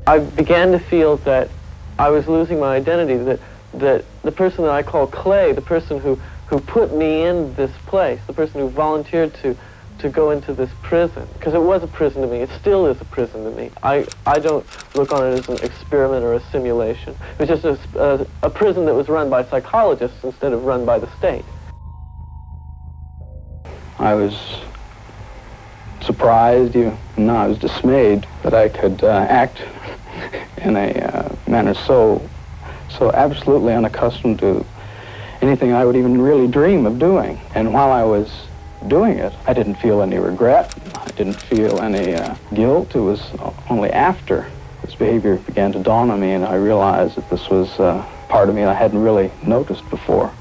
I began to feel that I was losing my identity, that the person that I call Clay, the person who put me in this place, the person who volunteered to go into this prison, because it was a prison to me, it still is a prison to me. I don't look on it as an experiment or a simulation. It was just a prison that was run by psychologists instead of run by the state. I was surprised, no, I was dismayed that I could act in a manner so absolutely unaccustomed to anything I would even really dream of doing. And while I was doing it, I didn't feel any regret. I didn't feel any guilt. It was only after this behavior began to dawn on me and I realized that this was part of me I hadn't really noticed before.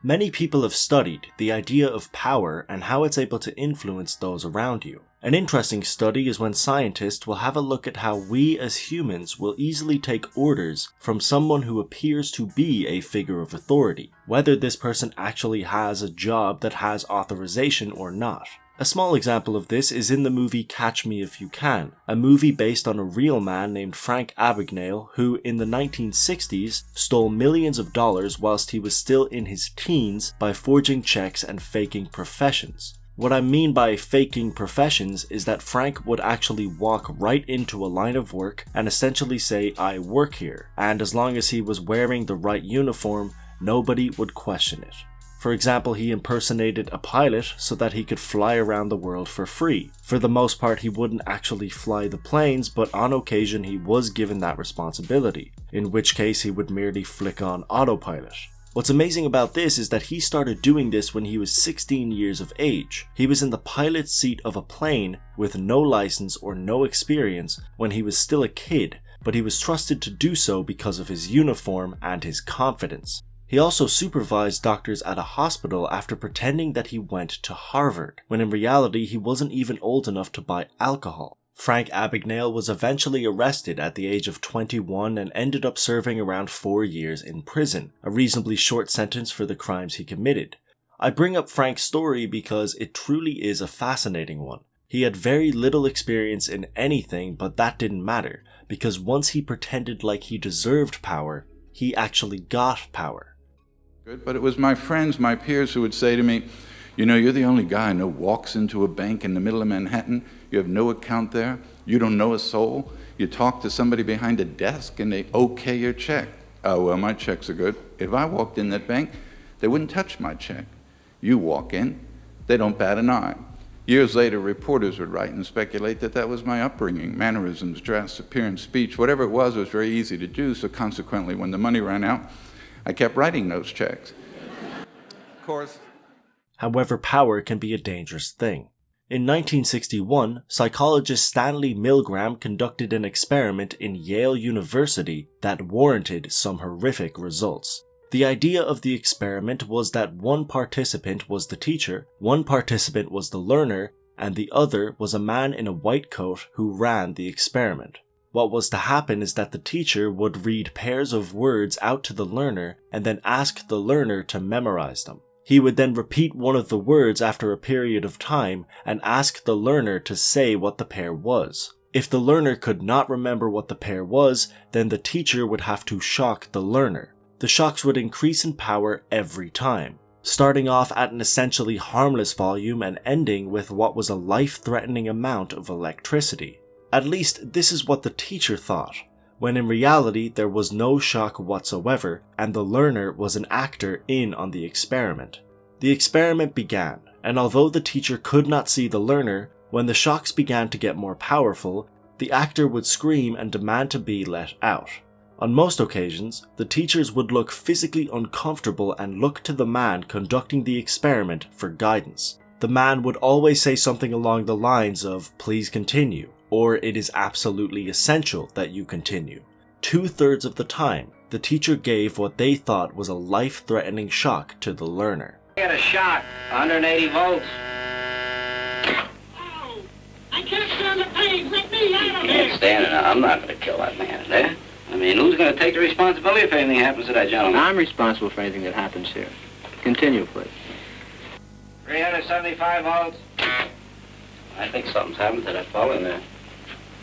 Many people have studied the idea of power and how it's able to influence those around you. An interesting study is when scientists will have a look at how we as humans will easily take orders from someone who appears to be a figure of authority, whether this person actually has a job that has authorization or not. A small example of this is in the movie Catch Me If You Can, a movie based on a real man named Frank Abagnale who in the 1960s stole millions of dollars whilst he was still in his teens by forging checks and faking professions. What I mean by faking professions is that Frank would actually walk right into a line of work and essentially say, "I work here," and as long as he was wearing the right uniform, nobody would question it. For example, he impersonated a pilot so that he could fly around the world for free. For the most part, he wouldn't actually fly the planes, but on occasion he was given that responsibility, in which case he would merely flick on autopilot. What's amazing about this is that he started doing this when he was 16 years of age. He was in the pilot's seat of a plane with no license or no experience when he was still a kid, but he was trusted to do so because of his uniform and his confidence. He also supervised doctors at a hospital after pretending that he went to Harvard, when in reality he wasn't even old enough to buy alcohol. Frank Abagnale was eventually arrested at the age of 21 and ended up serving around 4 years in prison, a reasonably short sentence for the crimes he committed. I bring up Frank's story because it truly is a fascinating one. He had very little experience in anything, but that didn't matter, because once he pretended like he deserved power, he actually got power. But it was my friends, my peers who would say to me, "You know, you're the only guy I know walks into a bank in the middle of Manhattan. You have no account there. You don't know a soul. You talk to somebody behind a desk and they okay your check. Oh, well, my checks are good. If I walked in that bank, they wouldn't touch my check. You walk in, they don't bat an eye." Years later, reporters would write and speculate that that was my upbringing, mannerisms, dress, appearance, speech, whatever it was very easy to do, so consequently, when the money ran out, I kept writing those checks. Of course. However, power can be a dangerous thing. In 1961, psychologist Stanley Milgram conducted an experiment in Yale University that warranted some horrific results. The idea of the experiment was that one participant was the teacher, one participant was the learner, and the other was a man in a white coat who ran the experiment. What was to happen is that the teacher would read pairs of words out to the learner and then ask the learner to memorize them. He would then repeat one of the words after a period of time and ask the learner to say what the pair was. If the learner could not remember what the pair was, then the teacher would have to shock the learner. The shocks would increase in power every time, starting off at an essentially harmless volume and ending with what was a life-threatening amount of electricity. At least this is what the teacher thought, when in reality there was no shock whatsoever and the learner was an actor in on the experiment. The experiment began, and although the teacher could not see the learner, when the shocks began to get more powerful, the actor would scream and demand to be let out. On most occasions, the teachers would look physically uncomfortable and look to the man conducting the experiment for guidance. The man would always say something along the lines of, "Please continue," or "It is absolutely essential that you continue." 2/3 of the time, the teacher gave what they thought was a life-threatening shock to the learner. I got a shock, 180 volts. Oh, I can't stand the pain. Let me out. I'm not going to kill that man in there. I mean, who's going to take the responsibility if anything happens to that gentleman? I'm responsible for anything that happens here. Continue, please. 375 volts. I think something's happened to that fellow in there.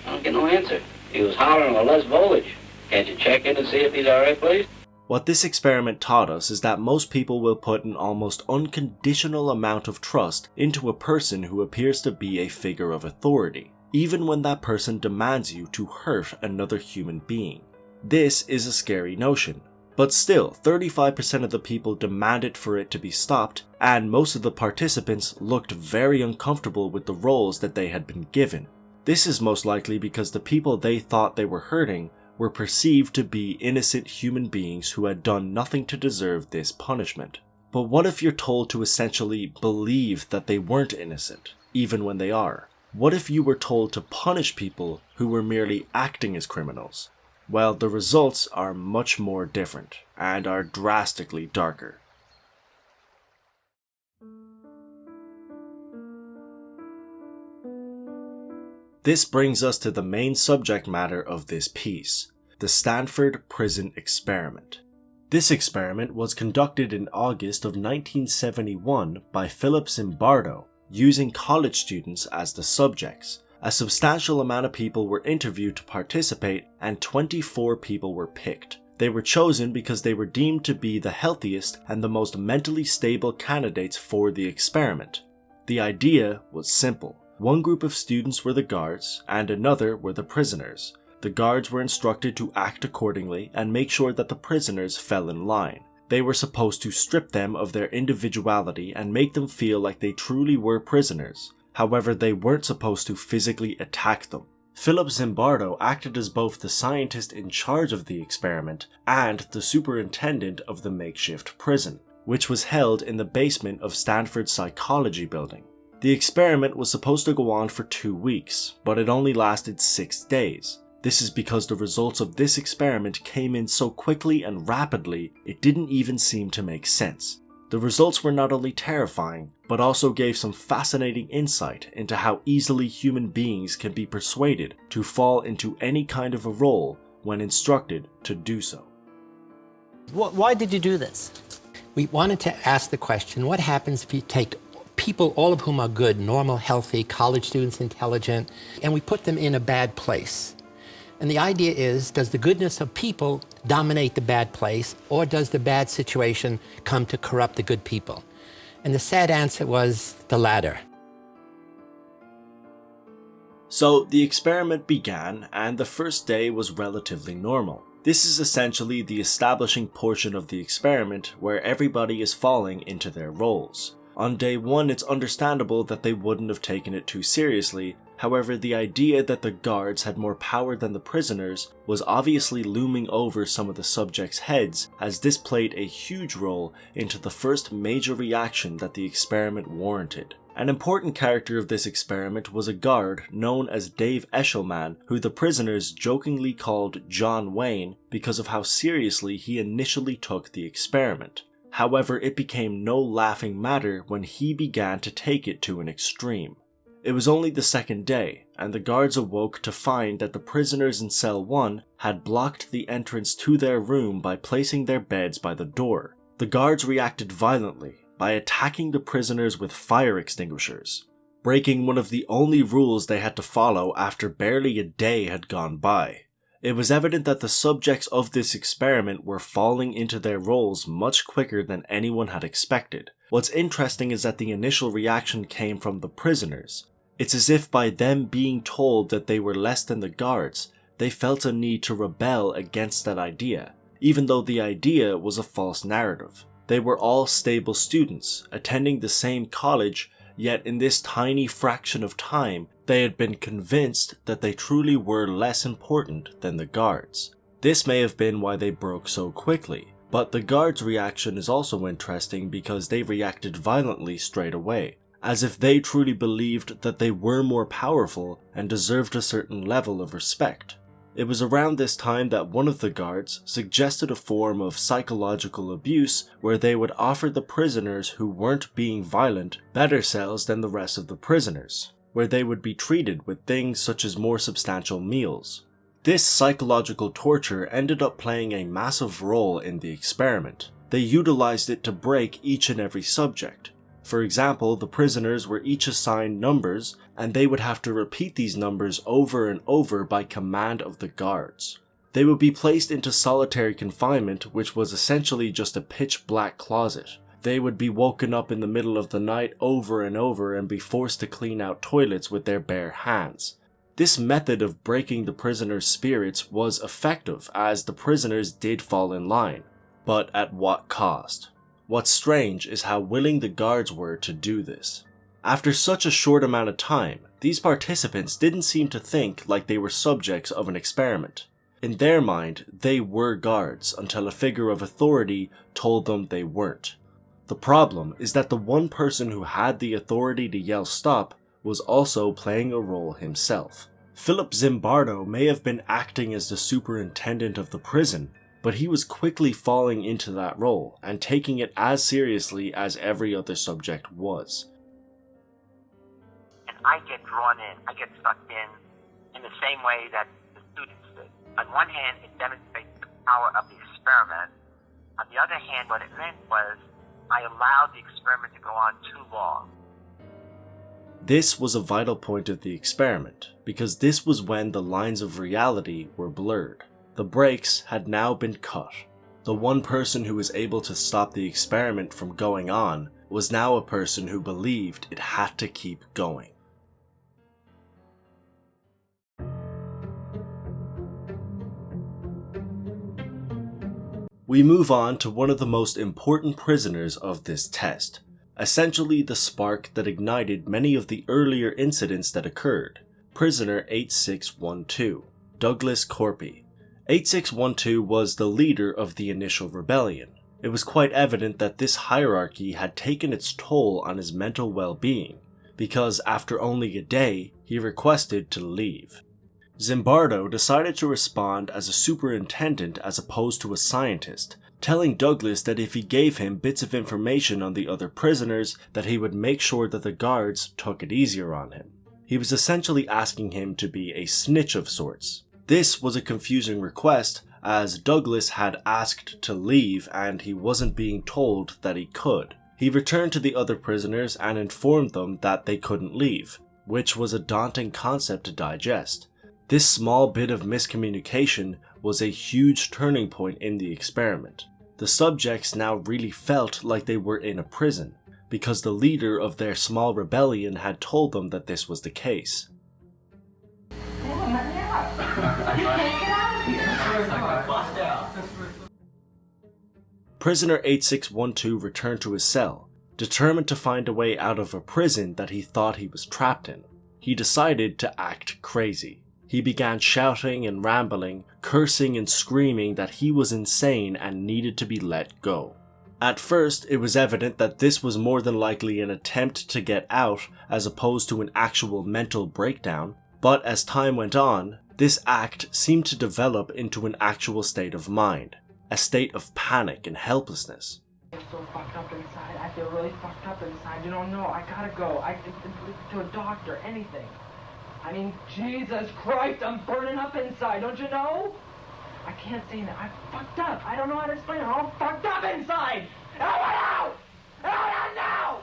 I don't get no answer. He was hollering with less voltage. Can't you check in to see if he's all right, please? What this experiment taught us is that most people will put an almost unconditional amount of trust into a person who appears to be a figure of authority, even when that person demands you to hurt another human being. This is a scary notion, but still 35% of the people demanded for it to be stopped, and most of the participants looked very uncomfortable with the roles that they had been given. This is most likely because the people they thought they were hurting were perceived to be innocent human beings who had done nothing to deserve this punishment. But what if you're told to essentially believe that they weren't innocent, even when they are? What if you were told to punish people who were merely acting as criminals? Well, the results are much more different, and are drastically darker. This brings us to the main subject matter of this piece, the Stanford Prison Experiment. This experiment was conducted in August of 1971 by Philip Zimbardo, using college students as the subjects. A substantial amount of people were interviewed to participate, and 24 people were picked. They were chosen because they were deemed to be the healthiest and the most mentally stable candidates for the experiment. The idea was simple. One group of students were the guards, and another were the prisoners. The guards were instructed to act accordingly and make sure that the prisoners fell in line. They were supposed to strip them of their individuality and make them feel like they truly were prisoners. However, they weren't supposed to physically attack them. Philip Zimbardo acted as both the scientist in charge of the experiment and the superintendent of the makeshift prison, which was held in the basement of Stanford's psychology building. The experiment was supposed to go on for 2 weeks, but it only lasted 6 days. This is because the results of this experiment came in so quickly and rapidly, it didn't even seem to make sense. The results were not only terrifying, but also gave some fascinating insight into how easily human beings can be persuaded to fall into any kind of a role when instructed to do so. Why did you do this? We wanted to ask the question, what happens if you take people, all of whom are good, normal, healthy, college students, intelligent, and we put them in a bad place? And the idea is, does the goodness of people dominate the bad place, or does the bad situation come to corrupt the good people? And the sad answer was the latter. So the experiment began, and the first day was relatively normal. This is essentially the establishing portion of the experiment where everybody is falling into their roles. On day 1, it's understandable that they wouldn't have taken it too seriously. However, the idea that the guards had more power than the prisoners was obviously looming over some of the subjects' heads, as this played a huge role into the first major reaction that the experiment warranted. An important character of this experiment was a guard known as Dave Eshelman, who the prisoners jokingly called John Wayne because of how seriously he initially took the experiment. However, it became no laughing matter when he began to take it to an extreme. It was only the second day, and the guards awoke to find that the prisoners in cell 1 had blocked the entrance to their room by placing their beds by the door. The guards reacted violently by attacking the prisoners with fire extinguishers, breaking one of the only rules they had to follow after barely a day had gone by. It was evident that the subjects of this experiment were falling into their roles much quicker than anyone had expected. What's interesting is that the initial reaction came from the prisoners. It's as if by them being told that they were less than the guards, they felt a need to rebel against that idea, even though the idea was a false narrative. They were all stable students, attending the same college, yet in this tiny fraction of time, they had been convinced that they truly were less important than the guards. This may have been why they broke so quickly, but the guards' reaction is also interesting because they reacted violently straight away, as if they truly believed that they were more powerful and deserved a certain level of respect. It was around this time that one of the guards suggested a form of psychological abuse where they would offer the prisoners who weren't being violent better cells than the rest of the prisoners, where they would be treated with things such as more substantial meals. This psychological torture ended up playing a massive role in the experiment. They utilized it to break each and every subject. For example, the prisoners were each assigned numbers, and they would have to repeat these numbers over and over by command of the guards. They would be placed into solitary confinement, which was essentially just a pitch black closet. They would be woken up in the middle of the night over and over and be forced to clean out toilets with their bare hands. This method of breaking the prisoners' spirits was effective, as the prisoners did fall in line, but at what cost? What's strange is how willing the guards were to do this. After such a short amount of time, these participants didn't seem to think like they were subjects of an experiment. In their mind, they were guards until a figure of authority told them they weren't. The problem is that the one person who had the authority to yell stop was also playing a role himself. Philip Zimbardo may have been acting as the superintendent of the prison, but he was quickly falling into that role and taking it as seriously as every other subject was. And I get drawn in, I get sucked in the same way that the students did. On one hand, it demonstrates the power of the experiment. On the other hand, what it meant was I allowed the experiment to go on too long. This was a vital point of the experiment, because this was when the lines of reality were blurred. The brakes had now been cut. The one person who was able to stop the experiment from going on was now a person who believed it had to keep going. We move on to one of the most important prisoners of this test, essentially the spark that ignited many of the earlier incidents that occurred, prisoner 8612, Douglas Corpy. 8612 was the leader of the initial rebellion. It was quite evident that this hierarchy had taken its toll on his mental well-being, because after only a day, he requested to leave. Zimbardo decided to respond as a superintendent as opposed to a scientist, telling Douglas that if he gave him bits of information on the other prisoners, that he would make sure that the guards took it easier on him. He was essentially asking him to be a snitch of sorts. This was a confusing request, as Douglas had asked to leave and he wasn't being told that he could. He returned to the other prisoners and informed them that they couldn't leave, which was a daunting concept to digest. This small bit of miscommunication was a huge turning point in the experiment. The subjects now really felt like they were in a prison, because the leader of their small rebellion had told them that this was the case. Prisoner 8612 returned to his cell, determined to find a way out of a prison that he thought he was trapped in. He decided to act crazy. He began shouting and rambling, cursing and screaming that he was insane and needed to be let go. At first, it was evident that this was more than likely an attempt to get out as opposed to an actual mental breakdown, but as time went on, this act seemed to develop into an actual state of mind, a state of panic and helplessness. I'm so fucked up inside. I feel really fucked up inside. You don't know. I gotta go. To a doctor, anything. I mean, Jesus Christ, I'm burning up inside. Don't you know? I can't say that. I'm fucked up. I don't know how to explain it. I'm all fucked up inside. Help me out! Help me out now!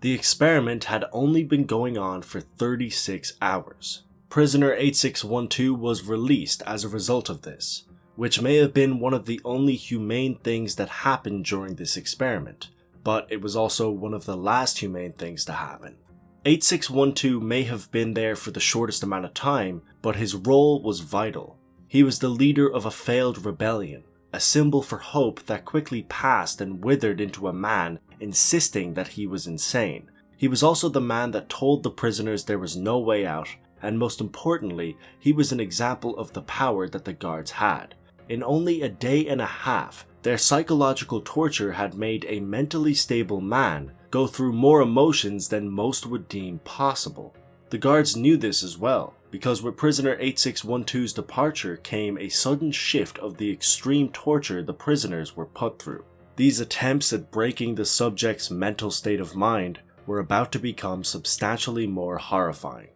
The experiment had only been going on for 36 hours. Prisoner 8612 was released as a result of this, which may have been one of the only humane things that happened during this experiment, but it was also one of the last humane things to happen. 8612 may have been there for the shortest amount of time, but his role was vital. He was the leader of a failed rebellion, a symbol for hope that quickly passed and withered into a man insisting that he was insane. He was also the man that told the prisoners there was no way out, and most importantly, he was an example of the power that the guards had. In only a day and a half, their psychological torture had made a mentally stable man go through more emotions than most would deem possible. The guards knew this as well, because with prisoner 8612's departure came a sudden shift of the extreme torture the prisoners were put through. These attempts at breaking the subject's mental state of mind were about to become substantially more horrifying.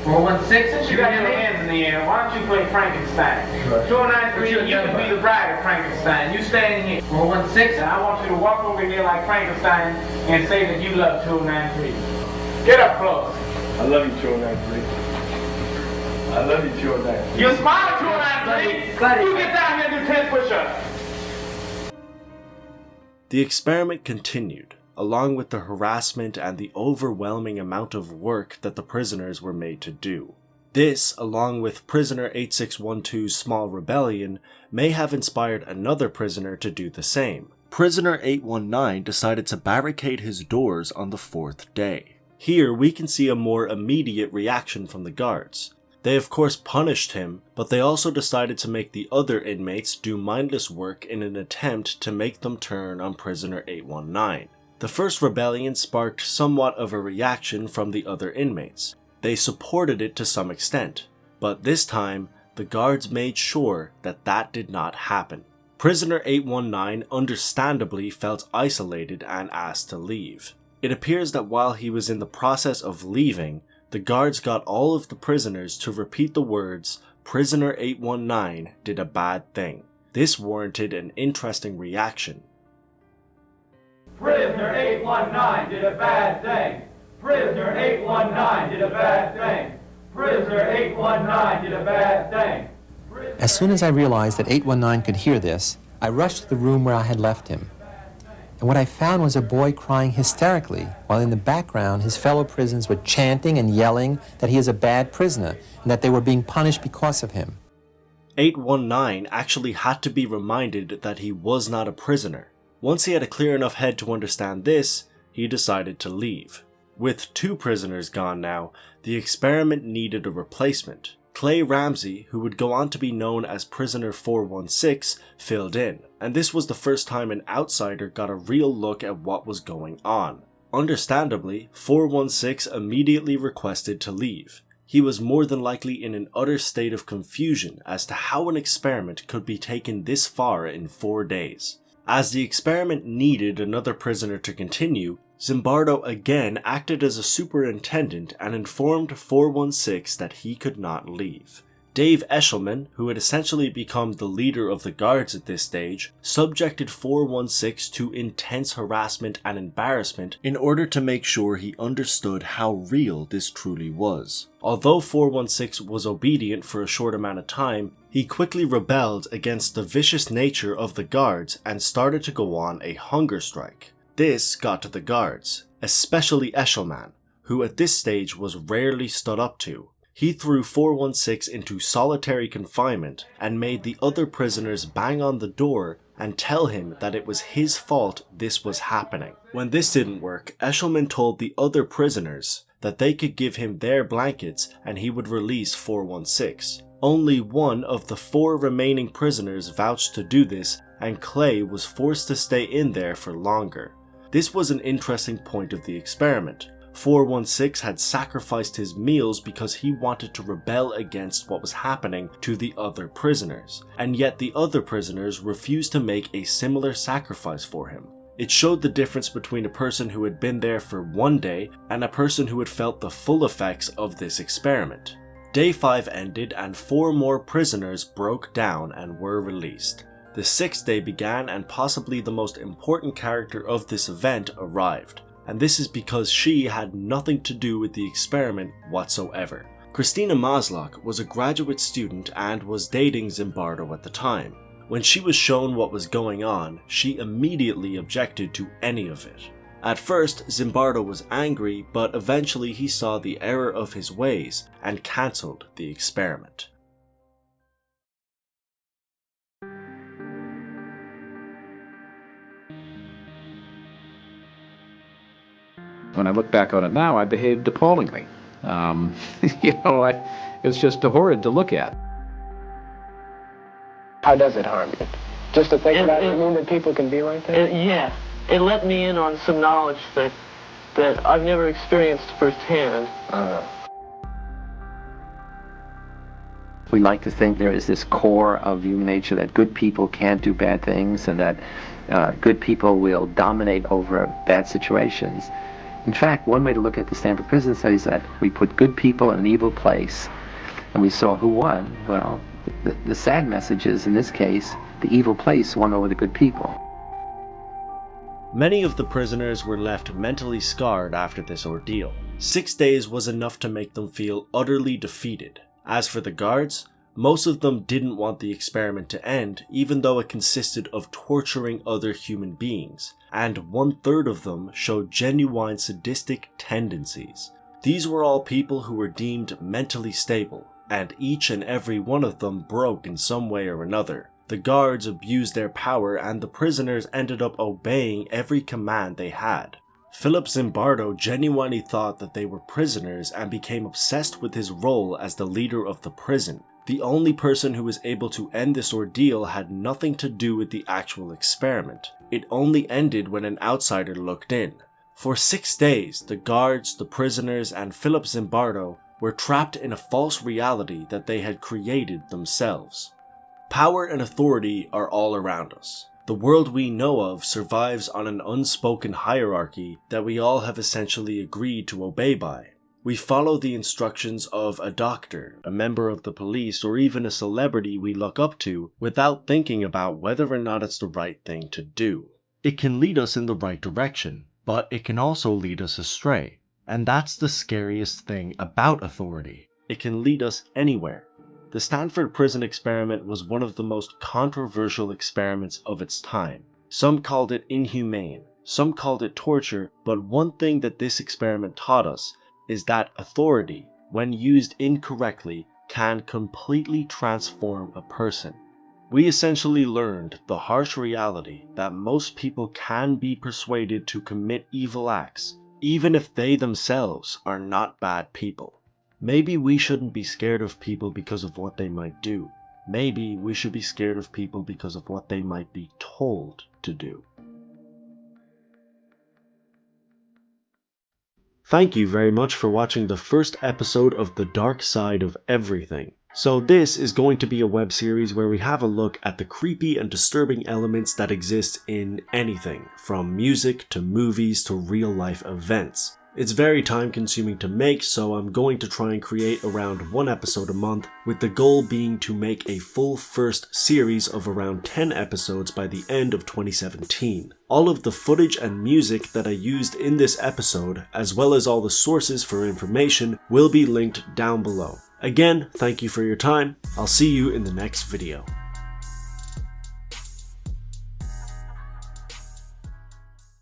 416, you got your hands in the air. Why don't you play Frankenstein? 293, you can be the bride of Frankenstein. You stand here. 416, and I want you to walk over here like Frankenstein and say that you love 293. Get up close. I love you, 293. I love you, 293. You smile at 293. You get down here and do 10 push-ups. The experiment continued, along with the harassment and the overwhelming amount of work that the prisoners were made to do. This, along with prisoner 8612's small rebellion, may have inspired another prisoner to do the same. Prisoner 819 decided to barricade his doors on the 4th day. Here we can see a more immediate reaction from the guards. They of course punished him, but they also decided to make the other inmates do mindless work in an attempt to make them turn on prisoner 819. The first rebellion sparked somewhat of a reaction from the other inmates. They supported it to some extent, but this time, the guards made sure that that did not happen. Prisoner 819 understandably felt isolated and asked to leave. It appears that while he was in the process of leaving, the guards got all of the prisoners to repeat the words, "Prisoner 819 did a bad thing." This warranted an interesting reaction. Prisoner 819 did a bad thing. Prisoner 819 did a bad thing. Prisoner 819 did a bad thing. As soon as I realized that 819 could hear this, I rushed to the room where I had left him. And what I found was a boy crying hysterically, while in the background his fellow prisoners were chanting and yelling that he is a bad prisoner and that they were being punished because of him. 819 actually had to be reminded that he was not a prisoner. Once he had a clear enough head to understand this, he decided to leave. With 2 prisoners gone now, the experiment needed a replacement. Clay Ramsey, who would go on to be known as Prisoner 416, filled in, and this was the first time an outsider got a real look at what was going on. Understandably, 416 immediately requested to leave. He was more than likely in an utter state of confusion as to how an experiment could be taken this far in 4 days. As the experiment needed another prisoner to continue, Zimbardo again acted as a superintendent and informed 416 that he could not leave. Dave Eshelman, who had essentially become the leader of the guards at this stage, subjected 416 to intense harassment and embarrassment in order to make sure he understood how real this truly was. Although 416 was obedient for a short amount of time, he quickly rebelled against the vicious nature of the guards and started to go on a hunger strike. This got to the guards, especially Eshelman, who at this stage was rarely stood up to. He threw 416 into solitary confinement and made the other prisoners bang on the door and tell him that it was his fault this was happening. When this didn't work, Eshelman told the other prisoners that they could give him their blankets and he would release 416. Only one of the 4 remaining prisoners vouched to do this, and Clay was forced to stay in there for longer. This was an interesting point of the experiment. 416 had sacrificed his meals because he wanted to rebel against what was happening to the other prisoners, and yet the other prisoners refused to make a similar sacrifice for him. It showed the difference between a person who had been there for 1 day and a person who had felt the full effects of this experiment. Day 5 ended and 4 more prisoners broke down and were released. The 6th day began and possibly the most important character of this event arrived. And this is because she had nothing to do with the experiment whatsoever. Christina Maslach was a graduate student and was dating Zimbardo at the time. When she was shown what was going on, she immediately objected to any of it. At first, Zimbardo was angry, but eventually he saw the error of his ways and cancelled the experiment. When I look back on it now, I behaved appallingly. It was just horrid to look at. How does it harm you? Just to think about it, mean that people can be like that? Yeah. It let me in on some knowledge that I've never experienced firsthand. We like to think there is this core of human nature that good people can't do bad things and that good people will dominate over bad situations. In fact, one way to look at the Stanford prison study is that we put good people in an evil place, and we saw who won. Well, the sad message is, in this case, the evil place won over the good people. Many of the prisoners were left mentally scarred after this ordeal. 6 days was enough to make them feel utterly defeated. As for the guards, most of them didn't want the experiment to end, even though it consisted of torturing other human beings, and 1/3 of them showed genuine sadistic tendencies. These were all people who were deemed mentally stable, and each and every one of them broke in some way or another. The guards abused their power, and the prisoners ended up obeying every command they had. Philip Zimbardo genuinely thought that they were prisoners and became obsessed with his role as the leader of the prison. The only person who was able to end this ordeal had nothing to do with the actual experiment. It only ended when an outsider looked in. For 6 days, the guards, the prisoners, and Philip Zimbardo were trapped in a false reality that they had created themselves. Power and authority are all around us. The world we know of survives on an unspoken hierarchy that we all have essentially agreed to obey by. We follow the instructions of a doctor, a member of the police, or even a celebrity we look up to without thinking about whether or not it's the right thing to do. It can lead us in the right direction, but it can also lead us astray. And that's the scariest thing about authority. It can lead us anywhere. The Stanford prison experiment was one of the most controversial experiments of its time. Some called it inhumane, some called it torture, but one thing that this experiment taught us is that authority, when used incorrectly, can completely transform a person. We essentially learned the harsh reality that most people can be persuaded to commit evil acts, even if they themselves are not bad people. Maybe we shouldn't be scared of people because of what they might do. Maybe we should be scared of people because of what they might be told to do. Thank you very much for watching the first episode of The Dark Side of Everything. So this is going to be a web series where we have a look at the creepy and disturbing elements that exist in anything, from music to movies to real life events. It's very time consuming to make, so I'm going to try and create around 1 episode a month, with the goal being to make a full first series of around 10 episodes by the end of 2017. All of the footage and music that I used in this episode, as well as all the sources for information, will be linked down below. Again, thank you for your time. I'll see you in the next video.